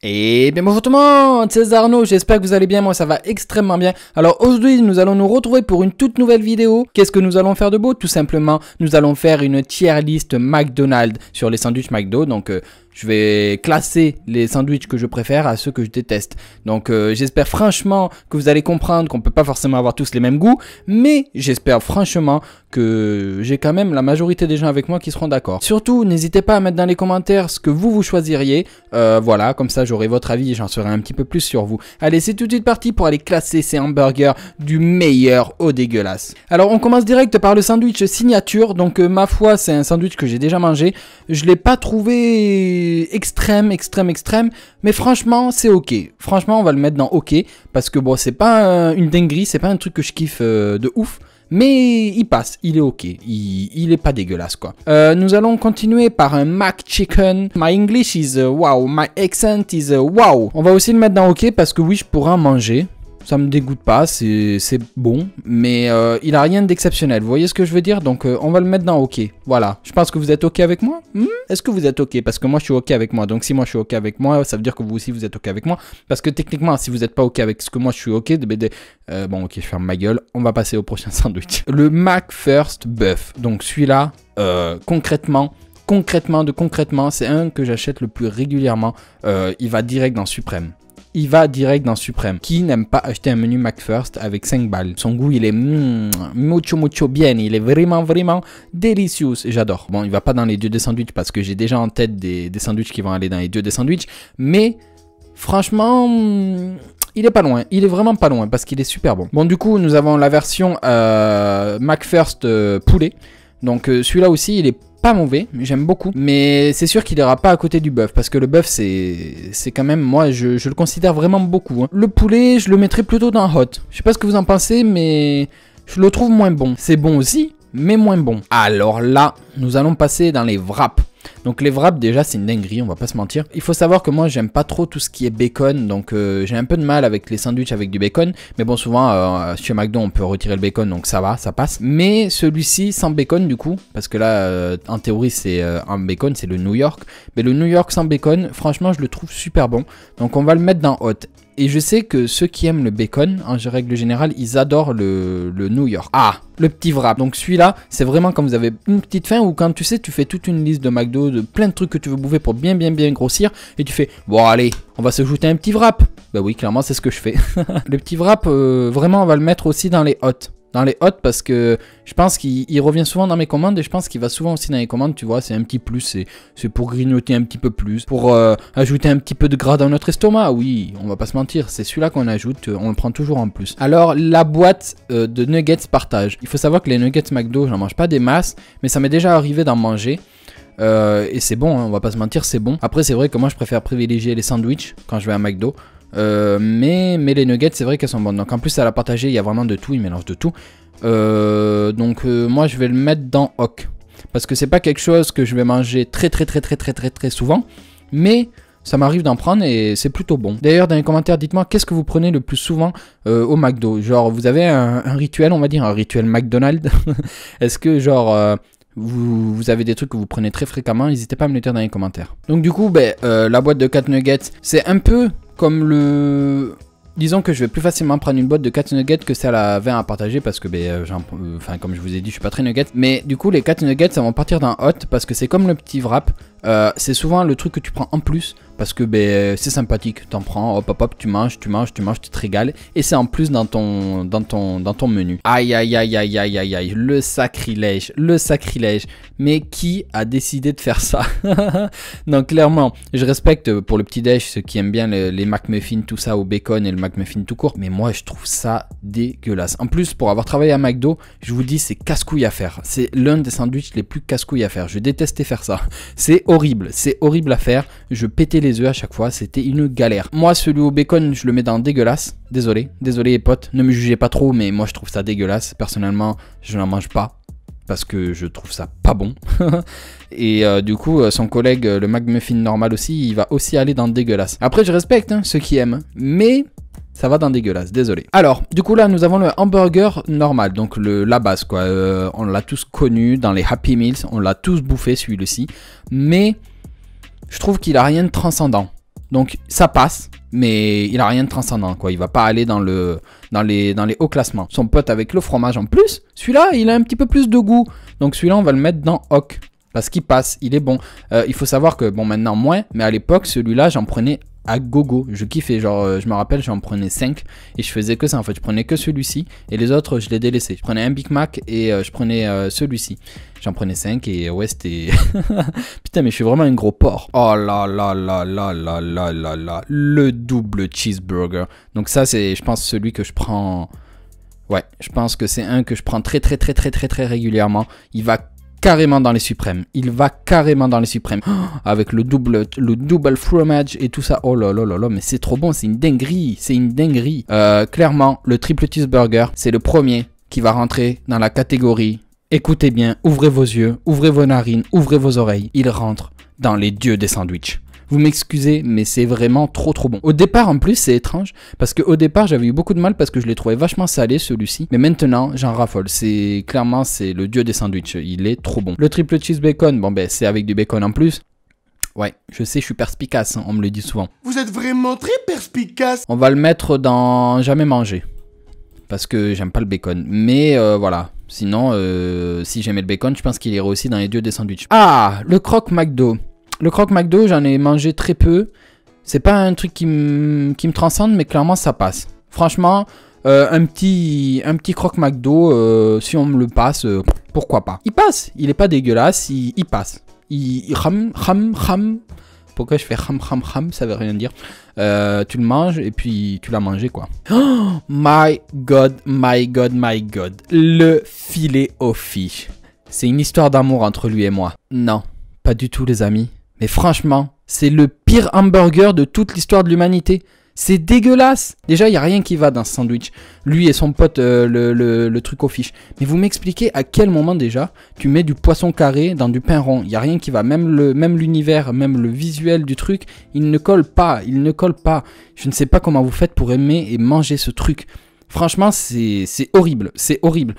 Et bien bonjour tout le monde, c'est Arnaud, j'espère que vous allez bien, moi ça va extrêmement bien. Alors aujourd'hui nous allons nous retrouver pour une toute nouvelle vidéo. Qu'est-ce que nous allons faire de beau? Tout simplement, nous allons faire une tier list McDonald's sur les sandwichs McDo. Donc je vais classer les sandwichs que je préfère à ceux que je déteste. Donc j'espère franchement que vous allez comprendre qu'on peut pas forcément avoir tous les mêmes goûts. Mais j'espère franchement que j'ai quand même la majorité des gens avec moi qui seront d'accord. Surtout, n'hésitez pas à mettre dans les commentaires ce que vous choisiriez. Voilà, comme ça j'aurai votre avis et j'en saurai un petit peu plus sur vous. Allez, c'est tout de suite parti pour aller classer ces hamburgers du meilleur au dégueulasse. Alors on commence direct par le sandwich signature. Donc ma foi, c'est un sandwich que j'ai déjà mangé. Je l'ai pas trouvé extrême, mais franchement c'est ok. Franchement on va le mettre dans ok, parce que bon c'est pas une dinguerie, c'est pas un truc que je kiffe de ouf, mais il passe, il est ok, il est pas dégueulasse quoi. Nous allons continuer par un Mac Chicken. My English is wow, my accent is wow. On va aussi le mettre dans ok parce que oui je pourrais en manger. Ça me dégoûte pas, c'est bon, mais il a rien d'exceptionnel, vous voyez ce que je veux dire? Donc on va le mettre dans ok, voilà. Je pense que vous êtes ok avec moi. Est-ce que vous êtes ok? Parce que moi je suis ok avec moi, donc si moi je suis ok avec moi, ça veut dire que vous aussi vous êtes ok avec moi. Parce que techniquement, si vous n'êtes pas ok avec ce que moi je suis ok, bon ok, je ferme ma gueule, on va passer au prochain sandwich. Le McFirst Buff, donc celui-là, concrètement, c'est un que j'achète le plus régulièrement. Il va direct dans Suprême. Il va direct dans Suprême. Qui n'aime pas acheter un menu McFirst avec 5 balles? Son goût, il est mucho bien. Il est vraiment délicieux. J'adore. Bon, il va pas dans les dieux des sandwichs parce que j'ai déjà en tête des sandwichs qui vont aller dans les dieux des sandwichs. Mais franchement, il est pas loin. Il est vraiment pas loin parce qu'il est super bon. Bon, du coup, nous avons la version McFirst poulet. Donc celui-là aussi, il est pas mauvais, j'aime beaucoup, mais c'est sûr qu'il ira pas à côté du bœuf, parce que le bœuf c'est quand même, moi je le considère vraiment beaucoup. Le poulet, je le mettrais plutôt dans hot. Je sais pas ce que vous en pensez, mais je le trouve moins bon. C'est bon aussi, mais moins bon. Alors là, nous allons passer dans les wraps. Donc les wraps déjà c'est une dinguerie, on va pas se mentir. Il faut savoir que moi j'aime pas trop tout ce qui est bacon, donc j'ai un peu de mal avec les sandwichs avec du bacon. Mais bon, souvent chez McDo on peut retirer le bacon, donc ça va, ça passe. Mais celui-ci sans bacon du coup, parce que là en théorie c'est un bacon, c'est le New York. Mais le New York sans bacon, franchement je le trouve super bon. Donc on va le mettre dans hot. Et je sais que ceux qui aiment le bacon, en règle générale, ils adorent le New York. Ah, le petit wrap. Donc celui-là, c'est vraiment quand vous avez une petite faim ou quand tu sais, tu fais toute une liste de McDo, de plein de trucs que tu veux bouffer pour bien grossir. Et tu fais, bon allez, on va se jeter un petit wrap. Bah oui, clairement, c'est ce que je fais. Le petit wrap, vraiment, on va le mettre aussi dans les hot. Dans les hot parce que je pense qu'il revient souvent dans mes commandes et je pense qu'il va souvent aussi dans les commandes, tu vois, c'est un petit plus, c'est pour grignoter un petit peu plus, pour ajouter un petit peu de gras dans notre estomac, oui, on va pas se mentir, c'est celui-là qu'on ajoute, on le prend toujours en plus. Alors la boîte de nuggets partage, il faut savoir que les nuggets McDo, j'en mange pas des masses, mais ça m'est déjà arrivé d'en manger. Et c'est bon, hein, on va pas se mentir, c'est bon. Après c'est vrai que moi je préfère privilégier les sandwichs quand je vais à McDo. Mais les nuggets c'est vrai qu'elles sont bonnes. Donc en plus à la partager il y a vraiment de tout, ils mélangent de tout. Donc moi je vais le mettre dans Hoc. Parce que c'est pas quelque chose que je vais manger très souvent. Mais ça m'arrive d'en prendre et c'est plutôt bon. D'ailleurs dans les commentaires dites-moi qu'est-ce que vous prenez le plus souvent au McDo. Genre vous avez un rituel, on va dire un rituel McDonald's. Est-ce que genre... Vous avez des trucs que vous prenez très fréquemment, n'hésitez pas à me le dire dans les commentaires. Donc du coup, la boîte de 4 nuggets, c'est un peu comme le... Disons que je vais plus facilement prendre une boîte de 4 nuggets que celle à 20 à partager parce que, comme je vous ai dit, je suis pas très nuggets. Mais du coup, les 4 nuggets, ça va partir d'un hot parce que c'est comme le petit wrap. C'est souvent le truc que tu prends en plus parce que c'est sympathique. T'en prends, hop, tu manges, tu te régales. Et c'est en plus dans ton menu. Aïe, le sacrilège. Mais qui a décidé de faire ça? Donc clairement, je respecte pour le petit déj ceux qui aiment bien les McMuffins, tout ça au bacon et le McMuffin tout court. Mais moi, je trouve ça dégueulasse. En plus, pour avoir travaillé à McDo, je vous dis, c'est casse-couille à faire. C'est l'un des sandwichs les plus casse-couilles à faire. Je détestais faire ça. C'est horrible à faire. Je pétais les œufs à chaque fois, c'était une galère. Moi, celui au bacon, je le mets dans dégueulasse. Désolé les potes, ne me jugez pas trop, mais moi je trouve ça dégueulasse. Personnellement, je n'en mange pas parce que je trouve ça pas bon. Et du coup, son collègue, le McMuffin normal aussi, il va aussi aller dans dégueulasse. Après, je respecte ceux qui aiment, mais ça va dans dégueulasse, désolé. Alors, du coup là, nous avons le hamburger normal, donc la base quoi. On l'a tous connu dans les Happy Meals, on l'a tous bouffé celui-ci, mais je trouve qu'il a rien de transcendant. Donc ça passe, mais il a rien de transcendant, quoi. Il va pas aller dans les hauts classements. Son pote avec le fromage en plus, celui-là, il a un petit peu plus de goût. Donc celui-là, on va le mettre dans Hoc. Parce qu'il passe, il est bon. Il faut savoir que, bon, maintenant moins, mais à l'époque, celui-là, j'en prenais à gogo. Je kiffais, genre, je me rappelle, j'en prenais 5 et je faisais que ça. En fait, je prenais que celui-ci et les autres, je les délaissais. Je prenais un Big Mac et je prenais celui-ci. J'en prenais 5 et ouais, c'était... Putain, mais je suis vraiment un gros porc. Oh là là là là là là là là. Le double cheeseburger. Donc ça, c'est, je pense, celui que je prends... Ouais, je pense que c'est un que je prends très régulièrement. Il va carrément dans les suprêmes. Il va carrément dans les suprêmes. Oh, avec le double fromage et tout ça. Oh là là là là, mais c'est trop bon, c'est une dinguerie. C'est une dinguerie. Clairement, le triple cheeseburger, c'est le premier qui va rentrer dans la catégorie. Écoutez bien, ouvrez vos yeux, ouvrez vos narines, ouvrez vos oreilles. Il rentre dans les dieux des sandwichs. Vous m'excusez, mais c'est vraiment trop bon. Au départ, en plus, c'est étrange, parce qu'au départ, j'avais eu beaucoup de mal parce que je l'ai trouvé vachement salé, celui-ci. Mais maintenant, j'en raffole. C'est clairement, c'est le dieu des sandwichs. Il est trop bon. Le triple cheese bacon, bon ben, c'est avec du bacon en plus. Ouais, je sais, je suis perspicace, hein, on me le dit souvent. Vous êtes vraiment très perspicace. On va le mettre dans jamais manger, parce que j'aime pas le bacon. Mais voilà. Sinon, si j'aimais le bacon, je pense qu'il irait aussi dans les dieux des sandwichs. Ah, le croque McDo. Le croque McDo, j'en ai mangé très peu. C'est pas un truc qui me transcende, mais clairement, ça passe. Franchement, un petit croque McDo, si on me le passe, pourquoi pas. Il passe, il est pas dégueulasse, il passe. Il ram. Pourquoi je fais ram, ça veut rien dire. Tu le manges et puis tu l'as mangé, quoi. Oh, my god. Le filet au fish. C'est une histoire d'amour entre lui et moi. Non, pas du tout, les amis. Mais franchement, c'est le pire hamburger de toute l'histoire de l'humanité. C'est dégueulasse. Déjà, il n'y a rien qui va dans ce sandwich. Lui et son pote, le truc au fish. Mais vous m'expliquez à quel moment déjà tu mets du poisson carré dans du pain rond. Il n'y a rien qui va. Même l'univers, même le visuel du truc, il ne colle pas. Il ne colle pas. Je ne sais pas comment vous faites pour aimer et manger ce truc. Franchement, c'est horrible. C'est horrible.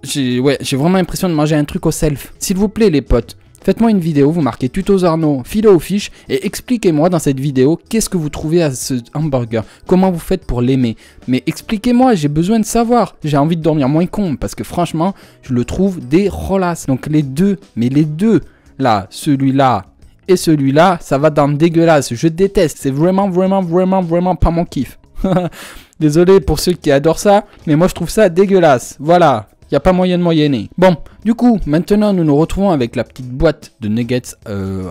J'ai vraiment l'impression de manger un truc au self. S'il vous plaît, les potes. Faites-moi une vidéo, vous marquez Tutos Arnaud, filet au fish et expliquez-moi dans cette vidéo qu'est-ce que vous trouvez à ce hamburger. Comment vous faites pour l'aimer. Mais expliquez-moi, j'ai besoin de savoir. J'ai envie de dormir moins con parce que franchement, je le trouve dégueulasse. Donc les deux, là, celui-là et celui-là, ça va dans le dégueulasse. Je déteste, c'est vraiment pas mon kiff. Désolé pour ceux qui adorent ça, mais moi je trouve ça dégueulasse. Voilà. Il n'y a pas moyen de moyenner. Bon, du coup, maintenant nous nous retrouvons avec la petite boîte de nuggets.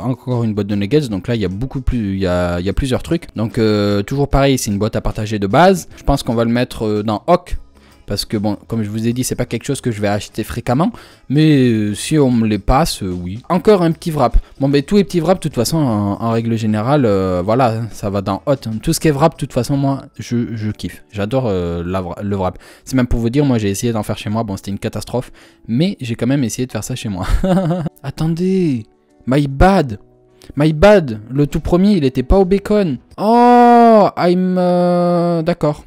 Encore une boîte de nuggets. Donc là, il y a beaucoup plus, il y a plusieurs trucs. Donc toujours pareil, c'est une boîte à partager de base. Je pense qu'on va le mettre dans Hoc. Parce que bon, comme je vous ai dit, c'est pas quelque chose que je vais acheter fréquemment. Mais si on me les passe, oui. Encore un petit wrap. Bon, ben tous les petits wraps, de toute façon, en règle générale, voilà, ça va dans hot. Tout ce qui est wrap, de toute façon, moi, je kiffe. J'adore le wrap. C'est même pour vous dire, moi, j'ai essayé d'en faire chez moi. Bon, c'était une catastrophe. Mais j'ai quand même essayé de faire ça chez moi. Attendez. My bad. Le tout premier, il était pas au bacon. Oh, d'accord.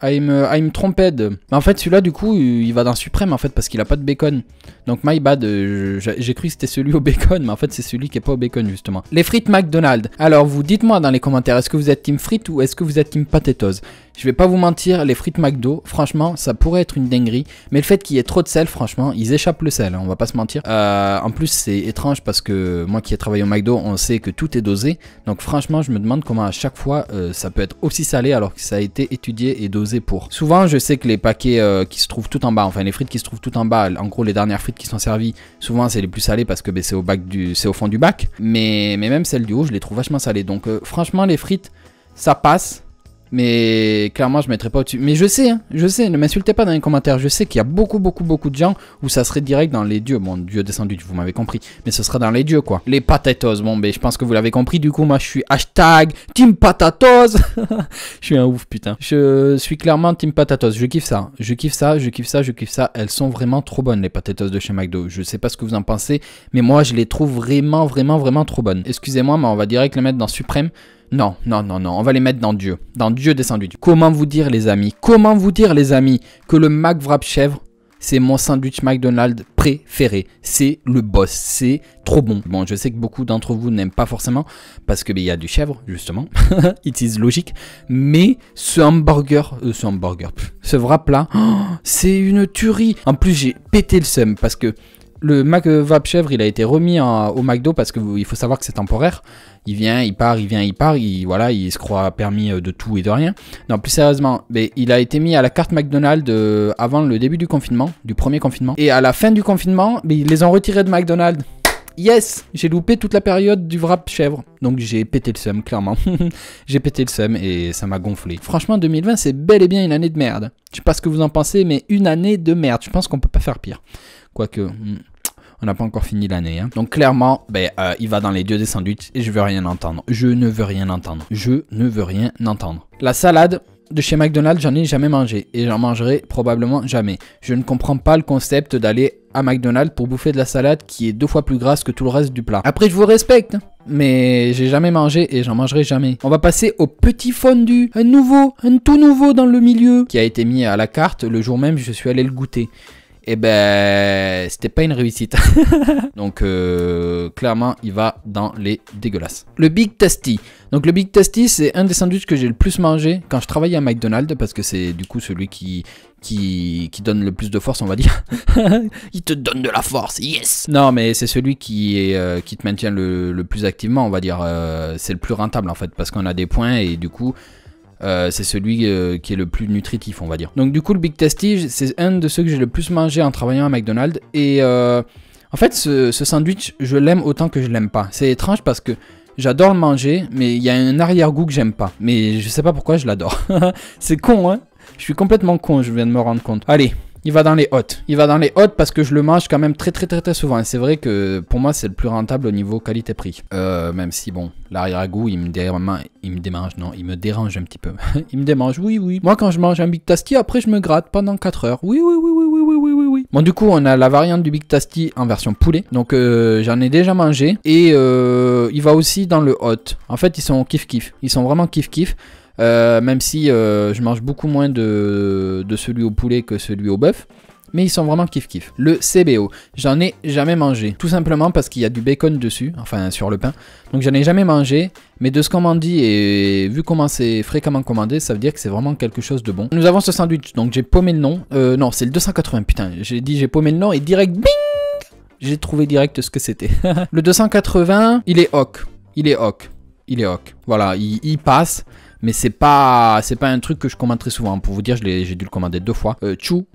I'm tromped. Mais en fait, celui-là, du coup, il va dans suprême, en fait, parce qu'il a pas de bacon. Donc, my bad. J'ai cru que c'était celui au bacon, mais en fait, c'est celui qui est pas au bacon, justement. Les frites McDonald's. Alors, vous dites-moi dans les commentaires, est-ce que vous êtes team frites ou est-ce que vous êtes team potatoes? Je vais pas vous mentir, les frites McDo, franchement, ça pourrait être une dinguerie. Mais le fait qu'il y ait trop de sel, franchement, ils échappent le sel, hein, on va pas se mentir. En plus, c'est étrange parce que moi qui ai travaillé au McDo, on sait que tout est dosé. Donc, franchement, je me demande comment à chaque fois, ça peut être aussi salé alors que ça a été étudié et dosé pour. Souvent, je sais que les paquets qui se trouvent tout en bas, enfin les frites qui se trouvent tout en bas, en gros les dernières frites qui sont servies, souvent c'est les plus salées parce que c'est au fond du bac. Mais même celles du haut, je les trouve vachement salées. Donc, franchement, les frites, ça passe. Mais clairement, je mettrais pas au-dessus. Mais je sais, ne m'insultez pas dans les commentaires. Je sais qu'il y a beaucoup de gens où ça serait direct dans les dieux. Bon, dieu descendu, vous m'avez compris. Mais ce sera dans les dieux, quoi. Les potatoes, bon, ben, je pense que vous l'avez compris. Du coup, moi, je suis hashtag Team Potatoes. Je suis un ouf, putain. Je suis clairement Team Potatoes. Je kiffe ça. Je kiffe ça. Elles sont vraiment trop bonnes, les potatoes de chez McDo. Je sais pas ce que vous en pensez. Mais moi, je les trouve vraiment trop bonnes. Excusez-moi, mais on va direct les mettre dans Suprême. Non, on va les mettre dans Dieu des sandwichs. Comment vous dire les amis que le McWrap chèvre c'est mon sandwich McDonald's préféré. C'est le boss, c'est trop bon. Bon, je sais que beaucoup d'entre vous n'aiment pas forcément parce que il y a du chèvre, justement. It is logique. Mais ce hamburger, ce wrap là, c'est une tuerie. En plus, j'ai pété le seum parce que le McVap chèvre, il a été remis au McDo parce qu'il faut savoir que c'est temporaire. Il vient, il part, il vient, il part. Voilà, il se croit permis de tout et de rien. Non, plus sérieusement, mais il a été mis à la carte McDonald's avant le début du confinement, du premier confinement. Et à la fin du confinement, mais ils les ont retirés de McDonald's. Yes, j'ai loupé toute la période du wrap chèvre. Donc j'ai pété le seum, clairement. J'ai pété le seum et ça m'a gonflé. Franchement, 2020, c'est bel et bien une année de merde. Je sais pas ce que vous en pensez, mais une année de merde. Je pense qu'on peut pas faire pire. Quoique... on n'a pas encore fini l'année. Hein. Donc clairement, il va dans les dieux des sandwichs et je veux rien entendre. Je ne veux rien entendre. Je ne veux rien entendre. La salade de chez McDonald's, j'en ai jamais mangé et j'en mangerai probablement jamais. Je ne comprends pas le concept d'aller à McDonald's pour bouffer de la salade qui est 2 fois plus grasse que tout le reste du plat. Après, je vous respecte, mais j'ai jamais mangé et j'en mangerai jamais. On va passer au petit fondu, un tout nouveau dans le milieu, qui a été mis à la carte le jour même je suis allé le goûter. Et c'était pas une réussite. Donc clairement il va dans les dégueulasses. Le Big Tasty. Donc le Big Tasty, c'est un des sandwichs que j'ai le plus mangé quand je travaillais à McDonald's, parce que c'est du coup celui qui donne le plus de force, on va dire. Il te donne de la force, yes. Non, mais c'est celui qui te maintient le plus activement, on va dire. C'est le plus rentable en fait, parce qu'on a des points et du coup c'est celui qui est le plus nutritif, on va dire. Donc du coup le Big Tasty, c'est un de ceux que j'ai le plus mangé en travaillant à McDonald's. Et en fait ce sandwich, je l'aime autant que je l'aime pas. C'est étrange parce que j'adore le manger, mais il y a un arrière-goût que j'aime pas. Mais je sais pas pourquoi je l'adore. C'est con, hein. Je suis complètement con, je viens de me rendre compte. Allez, il va dans les hôtes. Il va dans les hôtes parce que je le mange quand même très souvent. Et c'est vrai que pour moi, c'est le plus rentable au niveau qualité-prix. Même si, bon, l'arrière-goût, il me dérange un petit peu. Il me démange, oui. Moi, quand je mange un Big Tasty, après, je me gratte pendant 4 heures. Oui. Bon, du coup, on a la variante du Big Tasty en version poulet. Donc, j'en ai déjà mangé. Et il va aussi dans le hot. En fait, ils sont kiff-kiff. Ils sont vraiment kiff-kiff. Même si je mange beaucoup moins de celui au poulet que celui au bœuf. Mais ils sont vraiment kiff-kiff. Le CBO, j'en ai jamais mangé. Tout simplement parce qu'il y a du bacon dessus, enfin sur le pain. Donc j'en ai jamais mangé. Mais de ce qu'on m'en dit et vu comment c'est fréquemment commandé, ça veut dire que c'est vraiment quelque chose de bon. Nous avons ce sandwich, donc j'ai paumé le nom. Non, c'est le 280, putain. J'ai paumé le nom et direct, bing, j'ai trouvé direct ce que c'était. Le 280, il est ok. Voilà, il passe. Mais c'est pas un truc que je commande très souvent. Pour vous dire, j'ai dû le commander 2 fois. Chou,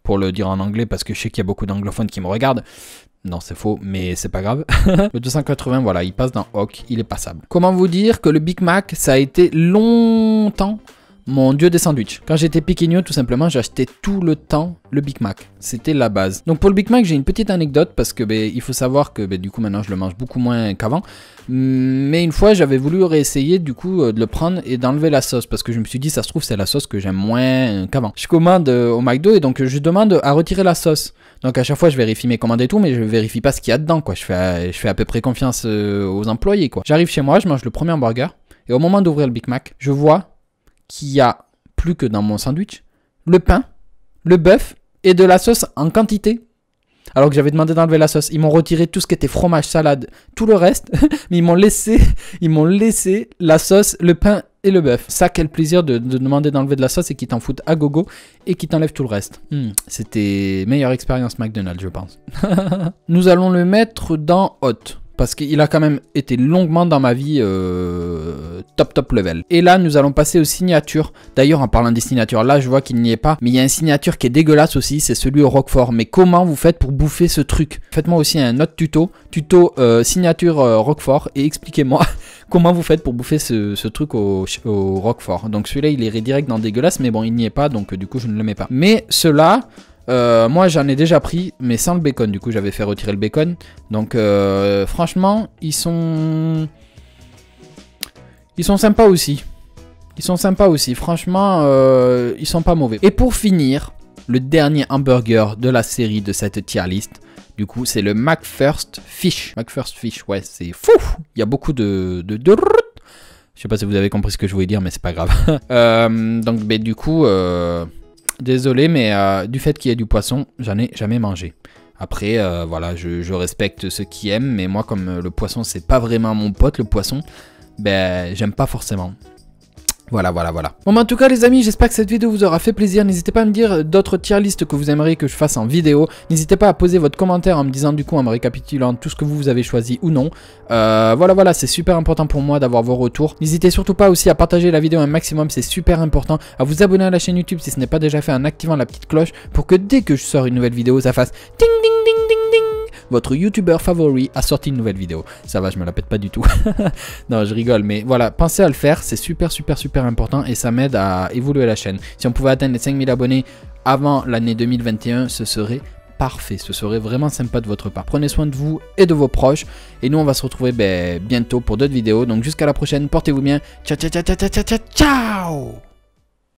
pour le dire en anglais, parce que je sais qu'il y a beaucoup d'anglophones qui me regardent. Non, c'est faux, mais c'est pas grave. Le 280, voilà, il passe dans Hawk, il est passable. Comment vous dire que le Big Mac, ça a été longtemps mon dieu des sandwichs. Quand j'étais péquigno, tout simplement, j'achetais tout le temps le Big Mac. C'était la base. Donc pour le Big Mac, j'ai une petite anecdote parce que il faut savoir que du coup maintenant je le mange beaucoup moins qu'avant. Mais une fois, j'avais voulu réessayer du coup de le prendre et d'enlever la sauce parce que je me suis dit, ça se trouve, c'est la sauce que j'aime moins qu'avant. Je commande au McDo et donc je demande à retirer la sauce. Donc à chaque fois, je vérifie mes commandes et tout, mais je vérifie pas ce qu'il y a dedans, quoi. Je fais à peu près confiance aux employés, quoi. J'arrive chez moi, je mange le premier hamburger et au moment d'ouvrir le Big Mac, je vois qu'il y a plus que dans mon sandwich le pain, le bœuf et de la sauce en quantité. Alors que j'avais demandé d'enlever la sauce. Ils m'ont retiré tout ce qui était fromage, salade, tout le reste. Mais ils m'ont laissé la sauce, le pain et le bœuf. Ça, quel plaisir de demander d'enlever de la sauce et qu'ils t'en foutent à gogo et qu'ils t'enlèvent tout le reste. C'était meilleure expérience McDonald's, je pense. Nous allons le mettre dans Hot. Parce qu'il a quand même été longuement dans ma vie top level. Et là, nous allons passer aux signatures. D'ailleurs, en parlant des signatures, là, je vois qu'il n'y est pas. Mais il y a une signature qui est dégueulasse aussi, c'est celui au Roquefort. Mais comment vous faites pour bouffer ce truc? Faites-moi aussi un autre tuto signature Roquefort. Et expliquez-moi comment vous faites pour bouffer ce truc au Roquefort. Donc celui-là, il est direct dans dégueulasse. Mais bon, il n'y est pas, donc du coup, je ne le mets pas. Mais ceux-là... moi j'en ai déjà pris mais sans le bacon, du coup j'avais fait retirer le bacon, donc franchement ils sont sympas aussi, franchement ils sont pas mauvais. Et pour finir, le dernier hamburger de la série de cette tier list, du coup c'est le McFirst Fish. Ouais, c'est fou, il y a beaucoup de je sais pas si vous avez compris ce que je voulais dire, mais c'est pas grave. Donc du coup Désolé, mais du fait qu'il y ait du poisson, j'en ai jamais mangé. Après, voilà, je respecte ceux qui aiment, mais moi, comme le poisson, c'est pas vraiment mon pote, le poisson, ben, j'aime pas forcément. Voilà. Bon, en tout cas, les amis, j'espère que cette vidéo vous aura fait plaisir. N'hésitez pas à me dire d'autres tier listes que vous aimeriez que je fasse en vidéo. N'hésitez pas à poser votre commentaire en me disant, du coup, en me récapitulant tout ce que vous avez choisi ou non. Voilà, c'est super important pour moi d'avoir vos retours. N'hésitez surtout pas aussi à partager la vidéo un maximum, c'est super important. À vous abonner à la chaîne YouTube si ce n'est pas déjà fait en activant la petite cloche pour que dès que je sors une nouvelle vidéo, ça fasse ding ding ding ding ding. Votre youtubeur favori a sorti une nouvelle vidéo. Ça va, je me la pète pas du tout. Non, je rigole, mais voilà, pensez à le faire, c'est super important et ça m'aide à évoluer la chaîne. Si on pouvait atteindre les 5000 abonnés avant l'année 2021, ce serait parfait, ce serait vraiment sympa de votre part. Prenez soin de vous et de vos proches et nous on va se retrouver bientôt pour d'autres vidéos. Donc jusqu'à la prochaine, portez-vous bien. Ciao.